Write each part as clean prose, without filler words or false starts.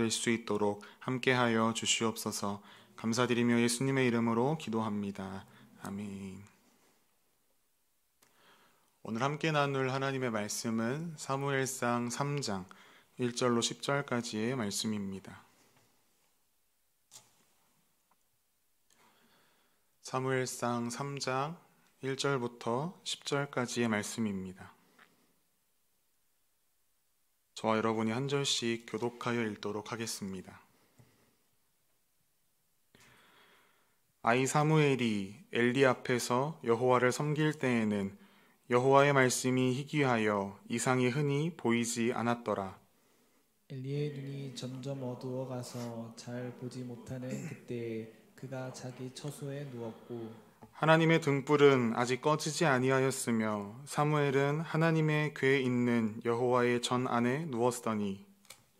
뵐 수 있도록 함께하여 주시옵소서. 감사드리며 예수님의 이름으로 기도합니다. 아멘. 오늘 함께 나눌 하나님의 말씀은 사무엘상 3장 1절로 10절까지의 말씀입니다. 사무엘상 3장 1절부터 10절까지의 말씀입니다. 저와 여러분이 한 절씩 교독하여 읽도록 하겠습니다. 아이 사무엘이 엘리 앞에서 여호와를 섬길 때에는 여호와의 말씀이 희귀하여 이상이 흔히 보이지 않았더라. 엘리의 눈이 점점 어두워가서 잘 보지 못하는 그때에 그가 자기 처소에 누웠고 하나님의 등불은 아직 꺼지지 아니하였으며 사무엘은 하나님의 궤에 있는 여호와의 전 안에 누웠더니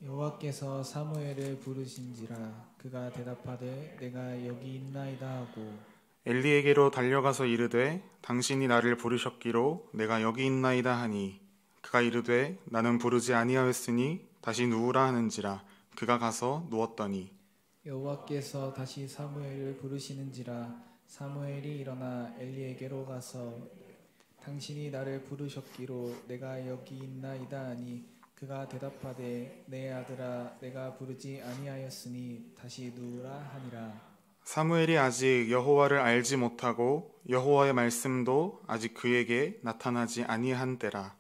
여호와께서 사무엘을 부르신지라 그가 대답하되 내가 여기 있나이다 하고 엘리에게로 달려가서 이르되 당신이 나를 부르셨기로 내가 여기 있나이다 하니 그가 이르되 나는 부르지 아니하였으니 다시 누우라 하는지라 그가 가서 누웠더니 여호와께서 다시 사무엘을 부르시는지라 사무엘이 일어나 엘리에게로 가서 당신이 나를 부르셨기로 내가 여기 있나이다 하니 그가 대답하되 내 아들아 내가 부르지 아니하였으니 다시 누우라 하니라. 사무엘이 아직 여호와를 알지 못하고 여호와의 말씀도 아직 그에게 나타나지 아니한 때라.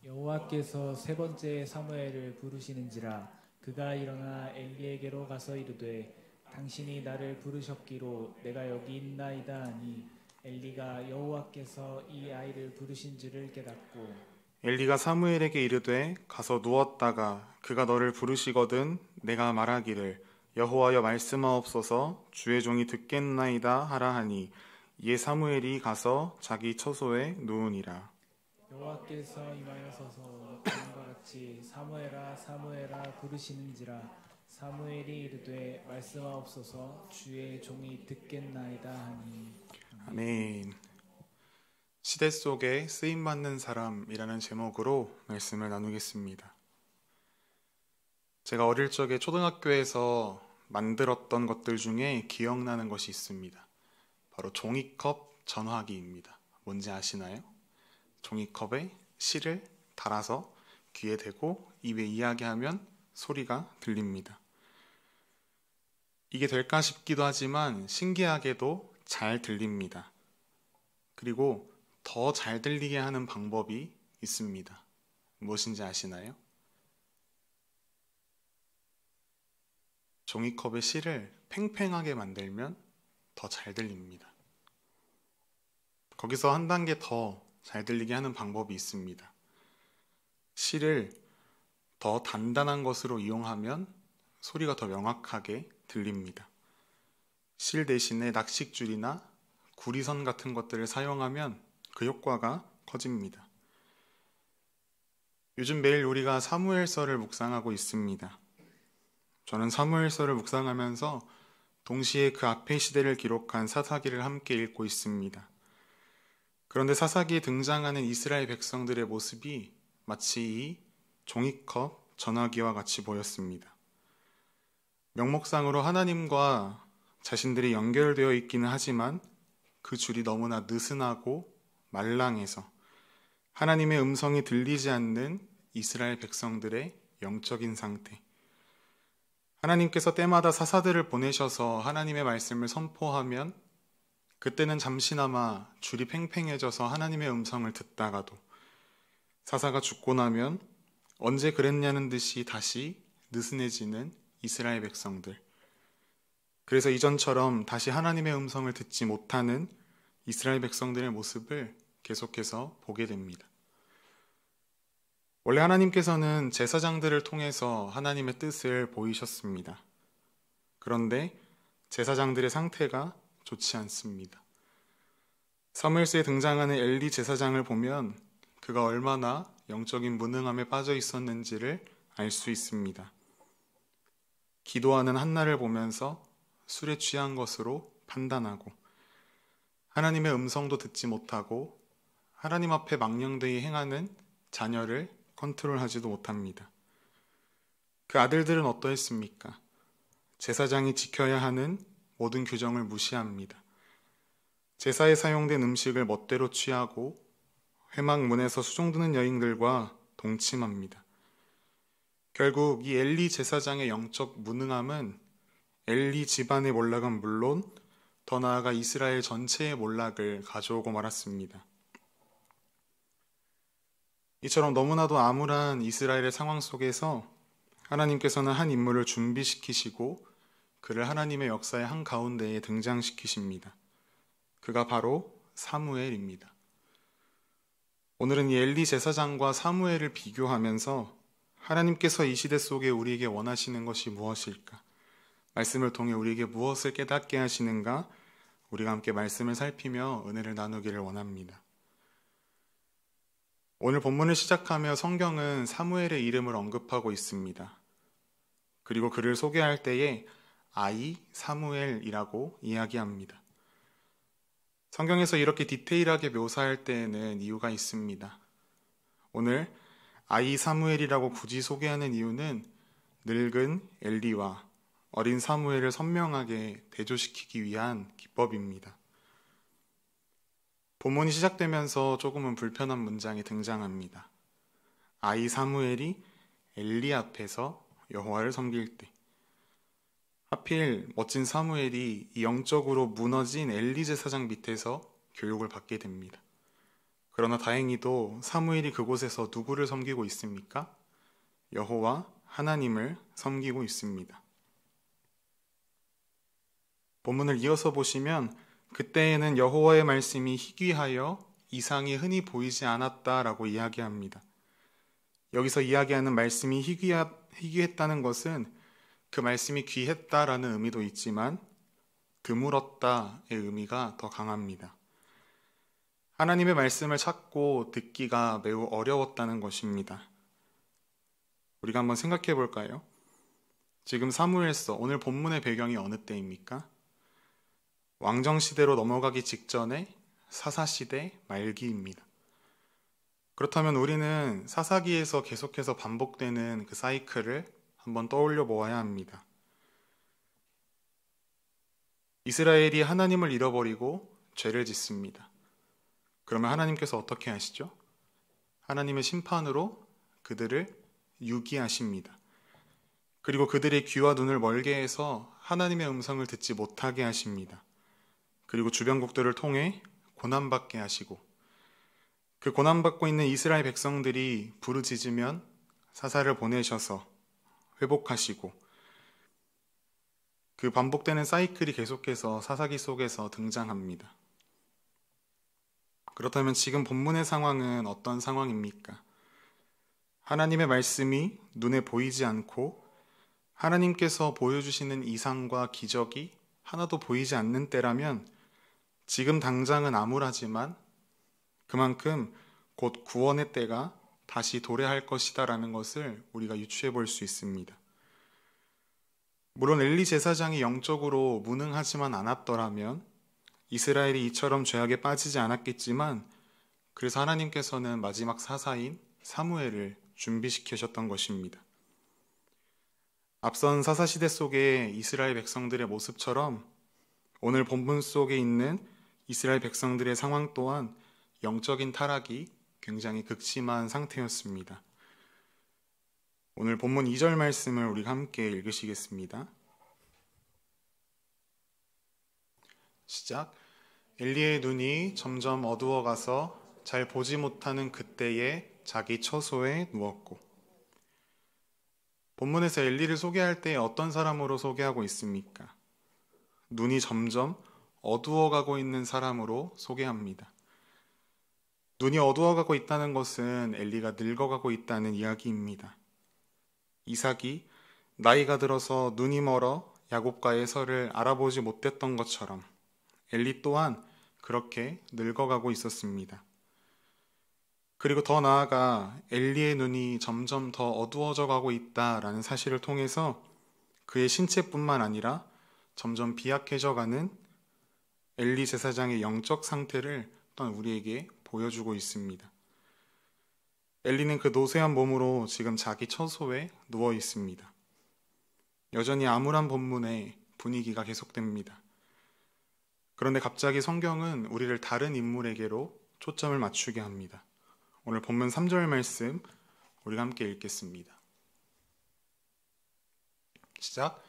여호와께서 세 번째 사무엘을 부르시는지라 그가 일어나 엘리에게로 가서 이르되 당신이 나를 부르셨기로 내가 여기 있나이다 하니 엘리가 여호와께서 이 아이를 부르신 줄을 깨닫고 엘리가 사무엘에게 이르되 가서 누웠다가 그가 너를 부르시거든 내가 말하기를 여호와여 말씀하옵소서 주의 종이 듣겠나이다 하라 하니 이에 사무엘이 가서 자기 처소에 누우니라. 여호와께서 임하여서서 다음과 같이 사무엘아 사무엘아 부르시는지라 사무엘이 이르되 말씀하옵소서 주의 종이 듣겠나이다 하니. 아멘. 시대 속에 쓰임받는 사람이라는 제목으로 말씀을 나누겠습니다. 제가 어릴 적에 초등학교에서 만들었던 것들 중에 기억나는 것이 있습니다. 바로 종이컵 전화기입니다. 뭔지 아시나요? 종이컵에 실을 달아서 귀에 대고 입에 이야기하면 소리가 들립니다. 이게 될까 싶기도 하지만 신기하게도 잘 들립니다. 그리고 더 잘 들리게 하는 방법이 있습니다. 무엇인지 아시나요? 종이컵의 실을 팽팽하게 만들면 더 잘 들립니다. 거기서 한 단계 더 잘 들리게 하는 방법이 있습니다. 실을 더 단단한 것으로 이용하면 소리가 더 명확하게 들립니다. 실 대신에 낚싯줄이나 구리선 같은 것들을 사용하면 그 효과가 커집니다. 요즘 매일 우리가 사무엘서를 묵상하고 있습니다. 저는 사무엘서를 묵상하면서 동시에 그 앞의 시대를 기록한 사사기를 함께 읽고 있습니다. 그런데 사사기에 등장하는 이스라엘 백성들의 모습이 마치 이 종이컵 전화기와 같이 보였습니다. 명목상으로 하나님과 자신들이 연결되어 있기는 하지만 그 줄이 너무나 느슨하고 말랑해서 하나님의 음성이 들리지 않는 이스라엘 백성들의 영적인 상태. 하나님께서 때마다 사사들을 보내셔서 하나님의 말씀을 선포하면 그때는 잠시나마 줄이 팽팽해져서 하나님의 음성을 듣다가도 사사가 죽고 나면 언제 그랬냐는 듯이 다시 느슨해지는 이스라엘 백성들. 그래서 이전처럼 다시 하나님의 음성을 듣지 못하는 이스라엘 백성들의 모습을 계속해서 보게 됩니다. 원래 하나님께서는 제사장들을 통해서 하나님의 뜻을 보이셨습니다. 그런데 제사장들의 상태가 좋지 않습니다. 사무엘서에 등장하는 엘리 제사장을 보면 그가 얼마나 영적인 무능함에 빠져 있었는지를 알 수 있습니다. 기도하는 한나를 보면서 술에 취한 것으로 판단하고 하나님의 음성도 듣지 못하고 하나님 앞에 망령되이 행하는 자녀를 컨트롤하지도 못합니다. 그 아들들은 어떠했습니까? 제사장이 지켜야 하는 모든 규정을 무시합니다. 제사에 사용된 음식을 멋대로 취하고 회막문에서 수종드는 여인들과 동침합니다. 결국 이 엘리 제사장의 영적 무능함은 엘리 집안의 몰락은 물론 더 나아가 이스라엘 전체의 몰락을 가져오고 말았습니다. 이처럼 너무나도 암울한 이스라엘의 상황 속에서 하나님께서는 한 인물을 준비시키시고 그를 하나님의 역사의 한가운데에 등장시키십니다. 그가 바로 사무엘입니다. 오늘은 이 엘리 제사장과 사무엘을 비교하면서 하나님께서 이 시대 속에 우리에게 원하시는 것이 무엇일까? 말씀을 통해 우리에게 무엇을 깨닫게 하시는가? 우리가 함께 말씀을 살피며 은혜를 나누기를 원합니다. 오늘 본문을 시작하며 성경은 사무엘의 이름을 언급하고 있습니다. 그리고 그를 소개할 때에 아이 사무엘이라고 이야기합니다. 성경에서 이렇게 디테일하게 묘사할 때에는 이유가 있습니다. 오늘 아이 사무엘이라고 굳이 소개하는 이유는 늙은 엘리와 어린 사무엘을 선명하게 대조시키기 위한 기법입니다. 본문이 시작되면서 조금은 불편한 문장이 등장합니다. 아이 사무엘이 엘리 앞에서 여호와를 섬길 때, 하필 멋진 사무엘이 이 영적으로 무너진 엘리 제사장 밑에서 교육을 받게 됩니다. 그러나 다행히도 사무엘이 그곳에서 누구를 섬기고 있습니까? 여호와 하나님을 섬기고 있습니다. 본문을 이어서 보시면 그때에는 여호와의 말씀이 희귀하여 이상이 흔히 보이지 않았다라고 이야기합니다. 여기서 이야기하는 말씀이 희귀했다는 것은 그 말씀이 귀했다라는 의미도 있지만 드물었다의 의미가 더 강합니다. 하나님의 말씀을 찾고 듣기가 매우 어려웠다는 것입니다. 우리가 한번 생각해 볼까요? 지금 사무엘서, 오늘 본문의 배경이 어느 때입니까? 왕정시대로 넘어가기 직전의 사사시대 말기입니다. 그렇다면 우리는 사사기에서 계속해서 반복되는 그 사이클을 한번 떠올려 보아야 합니다. 이스라엘이 하나님을 잃어버리고 죄를 짓습니다. 그러면 하나님께서 어떻게 하시죠? 하나님의 심판으로 그들을 유기하십니다. 그리고 그들의 귀와 눈을 멀게 해서 하나님의 음성을 듣지 못하게 하십니다. 그리고 주변국들을 통해 고난받게 하시고 그 고난받고 있는 이스라엘 백성들이 부르짖으면 사사를 보내셔서 회복하시고 그 반복되는 사이클이 계속해서 사사기 속에서 등장합니다. 그렇다면 지금 본문의 상황은 어떤 상황입니까? 하나님의 말씀이 눈에 보이지 않고 하나님께서 보여주시는 이상과 기적이 하나도 보이지 않는 때라면 지금 당장은 암울하지만 그만큼 곧 구원의 때가 다시 도래할 것이다라는 것을 우리가 유추해 볼 수 있습니다. 물론 엘리 제사장이 영적으로 무능하지만 않았더라면 이스라엘이 이처럼 죄악에 빠지지 않았겠지만 그래서 하나님께서는 마지막 사사인 사무엘을 준비시키셨던 것입니다. 앞선 사사시대 속의 이스라엘 백성들의 모습처럼 오늘 본문 속에 있는 이스라엘 백성들의 상황 또한 영적인 타락이 굉장히 극심한 상태였습니다. 오늘 본문 2절 말씀을 우리가 함께 읽으시겠습니다. 시작. 엘리의 눈이 점점 어두워가서 잘 보지 못하는 그때에 자기 처소에 누웠고. 본문에서 엘리를 소개할 때 어떤 사람으로 소개하고 있습니까? 눈이 점점 어두워가고 있는 사람으로 소개합니다. 눈이 어두워가고 있다는 것은 엘리가 늙어가고 있다는 이야기입니다. 이삭이 나이가 들어서 눈이 멀어 야곱과 에서를 알아보지 못했던 것처럼 엘리 또한 그렇게 늙어가고 있었습니다. 그리고 더 나아가 엘리의 눈이 점점 더 어두워져 가고 있다라는 사실을 통해서 그의 신체뿐만 아니라 점점 비약해져 가는 엘리 제사장의 영적 상태를 또한 우리에게 보여주고 있습니다. 엘리는 그 노쇠한 몸으로 지금 자기 처소에 누워 있습니다. 여전히 암울한 본문의 분위기가 계속됩니다. 그런데 갑자기 성경은 우리를 다른 인물에게로 초점을 맞추게 합니다. 오늘 본문 3절 말씀 우리가 함께 읽겠습니다. 시작.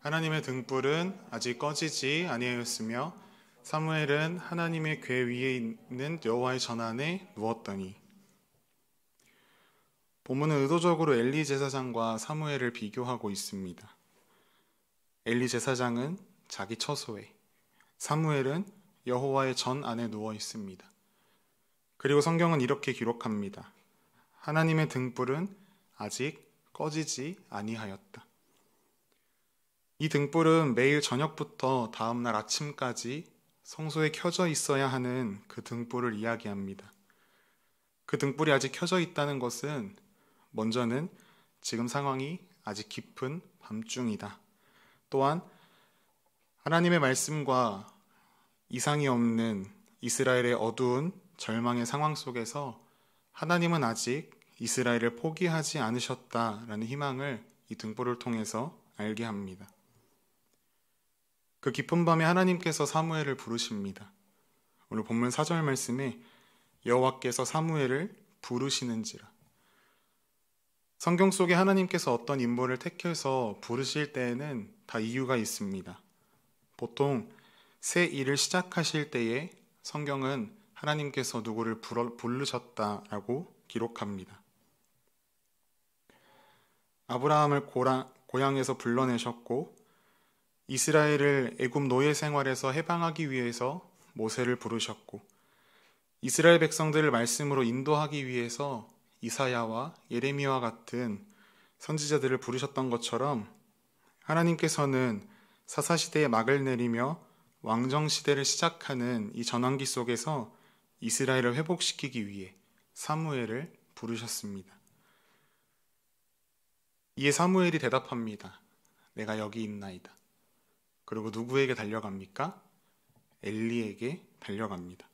하나님의 등불은 아직 꺼지지 아니하였으며 사무엘은 하나님의 궤 위에 있는 여호와의 전안에 누웠더니. 본문은 의도적으로 엘리 제사장과 사무엘을 비교하고 있습니다. 엘리 제사장은 자기 처소에, 사무엘은 여호와의 전 안에 누워 있습니다. 그리고 성경은 이렇게 기록합니다. 하나님의 등불은 아직 꺼지지 아니하였다. 이 등불은 매일 저녁부터 다음날 아침까지 성소에 켜져 있어야 하는 그 등불을 이야기합니다. 그 등불이 아직 켜져 있다는 것은 먼저는 지금 상황이 아직 깊은 밤중이다. 또한 하나님의 말씀과 이상이 없는 이스라엘의 어두운 절망의 상황 속에서 하나님은 아직 이스라엘을 포기하지 않으셨다라는 희망을 이 등불을 통해서 알게 합니다. 그 깊은 밤에 하나님께서 사무엘을 부르십니다. 오늘 본문 4절 말씀에 여호와께서 사무엘을 부르시는지라. 성경 속에 하나님께서 어떤 인물을 택해서 부르실 때에는 다 이유가 있습니다. 보통 새 일을 시작하실 때에 성경은 하나님께서 누구를 부르셨다라고 기록합니다. 아브라함을 고향에서 불러내셨고 이스라엘을 애굽 노예 생활에서 해방하기 위해서 모세를 부르셨고 이스라엘 백성들을 말씀으로 인도하기 위해서 이사야와 예레미야와 같은 선지자들을 부르셨던 것처럼 하나님께서는 사사시대의 막을 내리며 왕정시대를 시작하는 이 전환기 속에서 이스라엘을 회복시키기 위해 사무엘을 부르셨습니다. 이에 사무엘이 대답합니다. 내가 여기 있나이다. 그리고 누구에게 달려갑니까? 엘리에게 달려갑니다.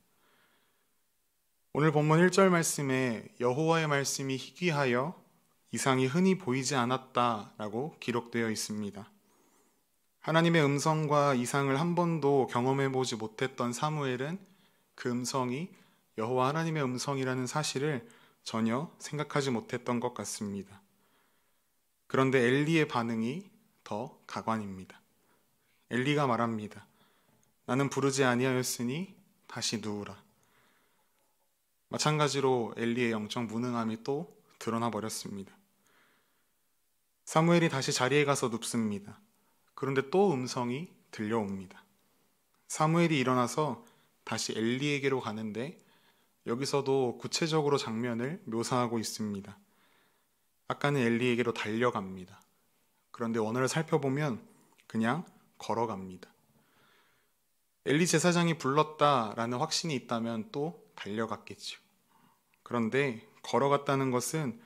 오늘 본문 1절 말씀에 여호와의 말씀이 희귀하여 이상이 흔히 보이지 않았다라고 기록되어 있습니다. 하나님의 음성과 이상을 한 번도 경험해보지 못했던 사무엘은 그 음성이 여호와 하나님의 음성이라는 사실을 전혀 생각하지 못했던 것 같습니다. 그런데 엘리의 반응이 더 가관입니다. 엘리가 말합니다. 나는 부르지 아니하였으니 다시 누우라. 마찬가지로 엘리의 영적 무능함이 또 드러나 버렸습니다. 사무엘이 다시 자리에 가서 눕습니다. 그런데 또 음성이 들려옵니다. 사무엘이 일어나서 다시 엘리에게로 가는데 여기서도 구체적으로 장면을 묘사하고 있습니다. 아까는 엘리에게로 달려갑니다. 그런데 원어를 살펴보면 그냥 걸어갑니다. 엘리 제사장이 불렀다라는 확신이 있다면 또 달려갔겠죠. 그런데 걸어갔다는 것은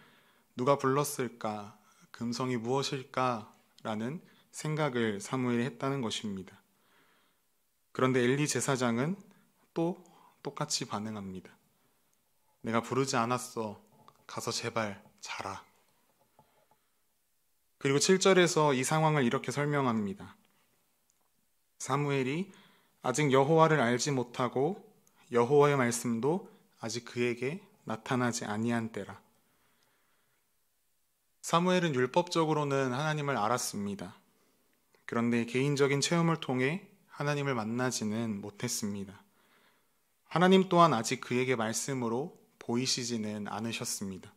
누가 불렀을까, 그 음성이 무엇일까라는 생각을 사무엘이 했다는 것입니다. 그런데 엘리 제사장은 또 똑같이 반응합니다. 내가 부르지 않았어. 가서 제발 자라. 그리고 7절에서 이 상황을 이렇게 설명합니다. 사무엘이 아직 여호와를 알지 못하고 여호와의 말씀도 아직 그에게 나타나지 아니한 때라. 사무엘은 율법적으로는 하나님을 알았습니다. 그런데 개인적인 체험을 통해 하나님을 만나지는 못했습니다. 하나님 또한 아직 그에게 말씀으로 보이시지는 않으셨습니다.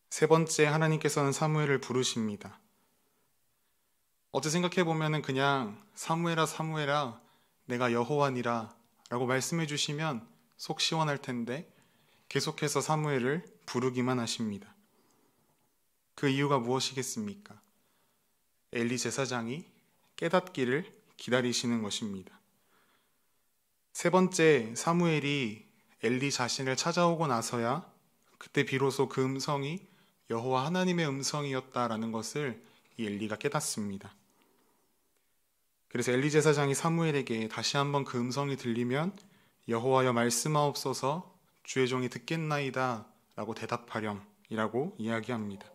세 번째, 하나님께서는 사무엘을 부르십니다. 어째 생각해보면 그냥 사무엘아 사무엘아 내가 여호와니라 라고 말씀해 주시면 속 시원할 텐데 계속해서 사무엘을 부르기만 하십니다. 그 이유가 무엇이겠습니까? 엘리 제사장이 깨닫기를 기다리시는 것입니다. 세 번째, 사무엘이 엘리 자신을 찾아오고 나서야 그때 비로소 그 음성이 여호와 하나님의 음성이었다라는 것을 이 엘리가 깨닫습니다. 그래서 엘리 제사장이 사무엘에게 다시 한번 그 음성이 들리면 여호와여 말씀하옵소서 주의 종이 듣겠나이다 라고 대답하렴이라고 이야기합니다.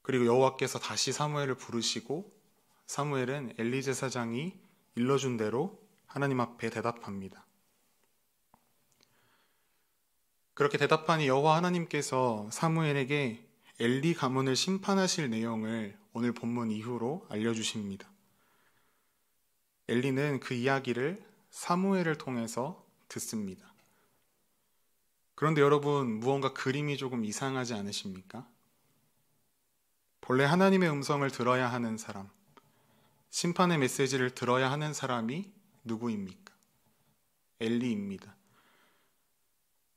그리고 여호와께서 다시 사무엘을 부르시고 사무엘은 엘리 제사장이 일러준 대로 하나님 앞에 대답합니다. 그렇게 대답하니 여호와 하나님께서 사무엘에게 엘리 가문을 심판하실 내용을 오늘 본문 이후로 알려주십니다. 엘리는 그 이야기를 사무엘을 통해서 듣습니다. 그런데 여러분, 무언가 그림이 조금 이상하지 않으십니까? 본래 하나님의 음성을 들어야 하는 사람, 심판의 메시지를 들어야 하는 사람이 누구입니까? 엘리입니다.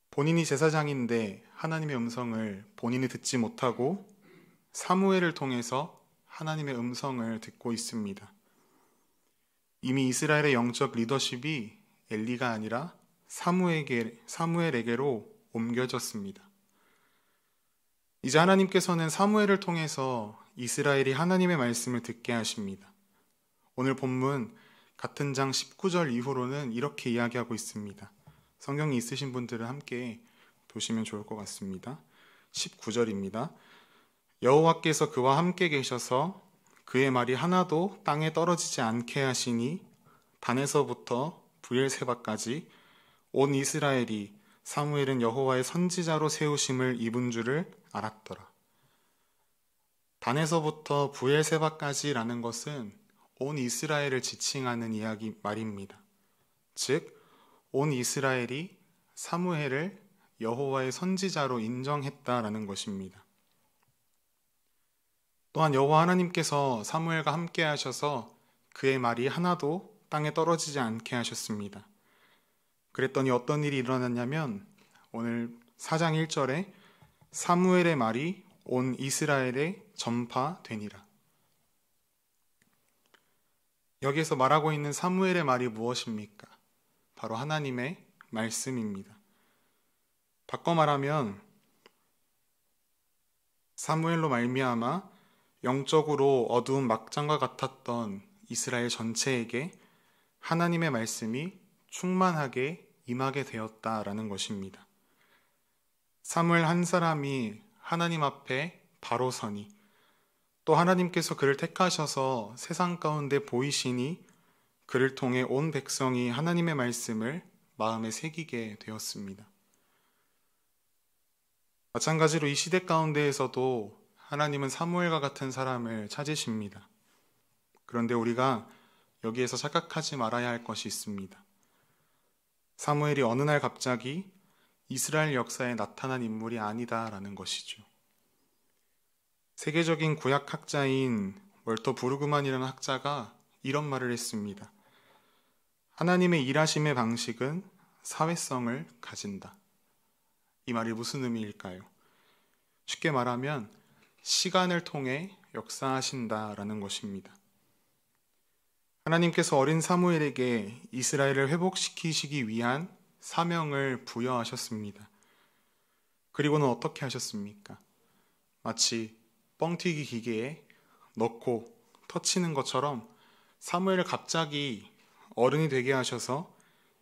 본인이 제사장인데 하나님의 음성을 본인이 듣지 못하고 사무엘을 통해서 하나님의 음성을 듣고 있습니다. 이미 이스라엘의 영적 리더십이 엘리가 아니라 사무엘에게로 옮겨졌습니다. 이제 하나님께서는 사무엘을 통해서 이스라엘이 하나님의 말씀을 듣게 하십니다. 오늘 본문 같은 장 19절 이후로는 이렇게 이야기하고 있습니다. 성경이 있으신 분들은 함께 보시면 좋을 것 같습니다. 19절입니다. 여호와께서 그와 함께 계셔서 그의 말이 하나도 땅에 떨어지지 않게 하시니 단에서부터 브엘세바까지 온 이스라엘이 사무엘은 여호와의 선지자로 세우심을 입은 줄을 알았더라. 단에서부터 브엘세바까지라는 것은 온 이스라엘을 지칭하는 말입니다. 즉, 온 이스라엘이 사무엘을 여호와의 선지자로 인정했다라는 것입니다. 또한 여호와 하나님께서 사무엘과 함께 하셔서 그의 말이 하나도 땅에 떨어지지 않게 하셨습니다. 그랬더니 어떤 일이 일어났냐면 오늘 4장 1절에 사무엘의 말이 온 이스라엘에 전파되니라. 여기에서 말하고 있는 사무엘의 말이 무엇입니까? 바로 하나님의 말씀입니다. 바꿔 말하면 사무엘로 말미암아 영적으로 어두운 막장과 같았던 이스라엘 전체에게 하나님의 말씀이 충만하게 임하게 되었다라는 것입니다. 사무엘 한 사람이 하나님 앞에 바로 서니 또 하나님께서 그를 택하셔서 세상 가운데 보이시니 그를 통해 온 백성이 하나님의 말씀을 마음에 새기게 되었습니다. 마찬가지로 이 시대 가운데에서도 하나님은 사무엘과 같은 사람을 찾으십니다. 그런데 우리가 여기에서 착각하지 말아야 할 것이 있습니다. 사무엘이 어느 날 갑자기 이스라엘 역사에 나타난 인물이 아니다라는 것이죠. 세계적인 구약 학자인 월터 부르그만이라는 학자가 이런 말을 했습니다. 하나님의 일하심의 방식은 사회성을 가진다. 이 말이 무슨 의미일까요? 쉽게 말하면 시간을 통해 역사하신다라는 것입니다. 하나님께서 어린 사무엘에게 이스라엘을 회복시키시기 위한 사명을 부여하셨습니다. 그리고는 어떻게 하셨습니까? 마치 뻥튀기 기계에 넣고 터치는 것처럼 사무엘을 갑자기 어른이 되게 하셔서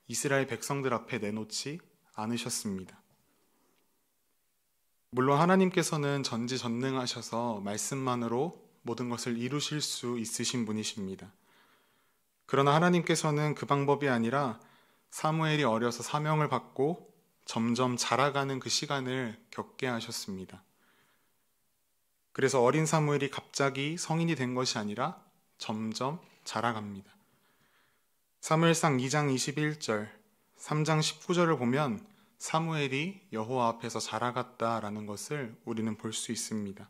이스라엘 백성들 앞에 내놓지 않으셨습니다. 물론 하나님께서는 전지전능하셔서 말씀만으로 모든 것을 이루실 수 있으신 분이십니다. 그러나 하나님께서는 그 방법이 아니라 사무엘이 어려서 사명을 받고 점점 자라가는 그 시간을 겪게 하셨습니다. 그래서 어린 사무엘이 갑자기 성인이 된 것이 아니라 점점 자라갑니다. 사무엘상 2장 21절, 3장 19절을 보면 사무엘이 여호와 앞에서 자라갔다라는 것을 우리는 볼 수 있습니다.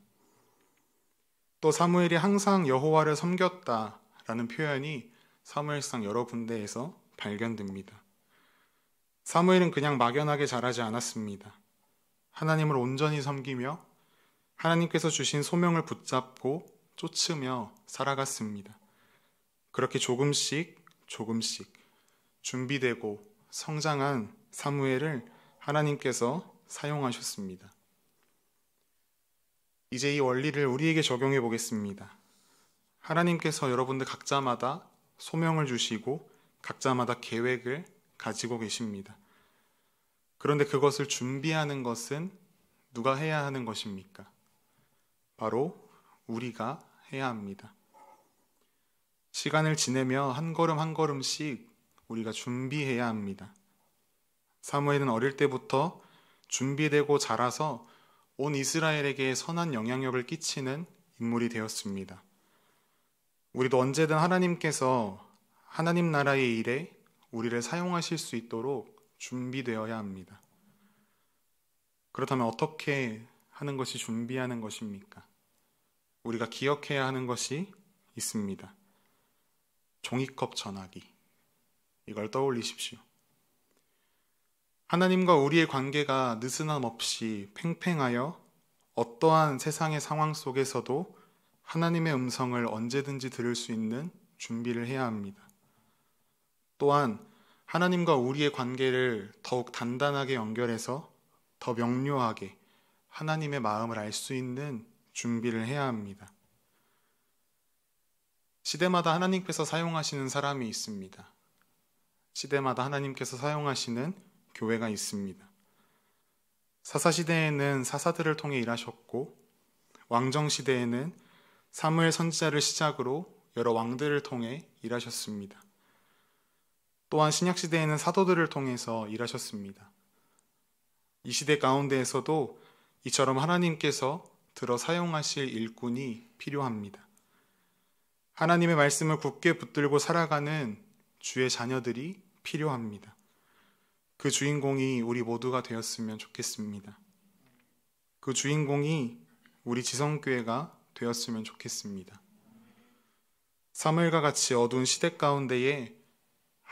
또 사무엘이 항상 여호와를 섬겼다라는 표현이 사무엘상 여러 군데에서 발견됩니다. 사무엘은 그냥 막연하게 자라지 않았습니다. 하나님을 온전히 섬기며 하나님께서 주신 소명을 붙잡고 쫓으며 살아갔습니다. 그렇게 조금씩 준비되고 성장한 사무엘을 하나님께서 사용하셨습니다. 이제 이 원리를 우리에게 적용해 보겠습니다. 하나님께서 여러분들 각자마다 소명을 주시고 각자마다 계획을 가지고 계십니다. 그런데 그것을 준비하는 것은 누가 해야 하는 것입니까? 바로 우리가 해야 합니다. 시간을 지내며 한 걸음 한 걸음씩 우리가 준비해야 합니다. 사무엘은 어릴 때부터 준비되고 자라서 온 이스라엘에게 선한 영향력을 끼치는 인물이 되었습니다. 우리도 언제든 하나님께서 하나님 나라의 일에 우리를 사용하실 수 있도록 준비되어야 합니다. 그렇다면 어떻게 하는 것이 준비하는 것입니까? 우리가 기억해야 하는 것이 있습니다. 종이컵 전화기. 이걸 떠올리십시오. 하나님과 우리의 관계가 느슨함 없이 팽팽하여 어떠한 세상의 상황 속에서도 하나님의 음성을 언제든지 들을 수 있는 준비를 해야 합니다. 또한 하나님과 우리의 관계를 더욱 단단하게 연결해서 더 명료하게 하나님의 마음을 알 수 있는 준비를 해야 합니다. 시대마다 하나님께서 사용하시는 사람이 있습니다. 시대마다 하나님께서 사용하시는 교회가 있습니다. 사사시대에는 사사들을 통해 일하셨고, 왕정시대에는 사무엘 선지자를 시작으로 여러 왕들을 통해 일하셨습니다. 또한 신약시대에는 사도들을 통해서 일하셨습니다. 이 시대 가운데에서도 이처럼 하나님께서 들어 사용하실 일꾼이 필요합니다. 하나님의 말씀을 굳게 붙들고 살아가는 주의 자녀들이 필요합니다. 그 주인공이 우리 모두가 되었으면 좋겠습니다. 그 주인공이 우리 지성교회가 되었으면 좋겠습니다. 사무엘과 같이 어두운 시대 가운데에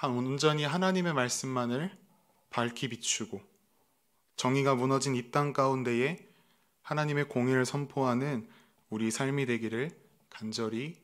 온전히 하나님의 말씀만을 밝히 비추고 정의가 무너진 이 땅 가운데에 하나님의 공의를 선포하는 우리 삶이 되기를 간절히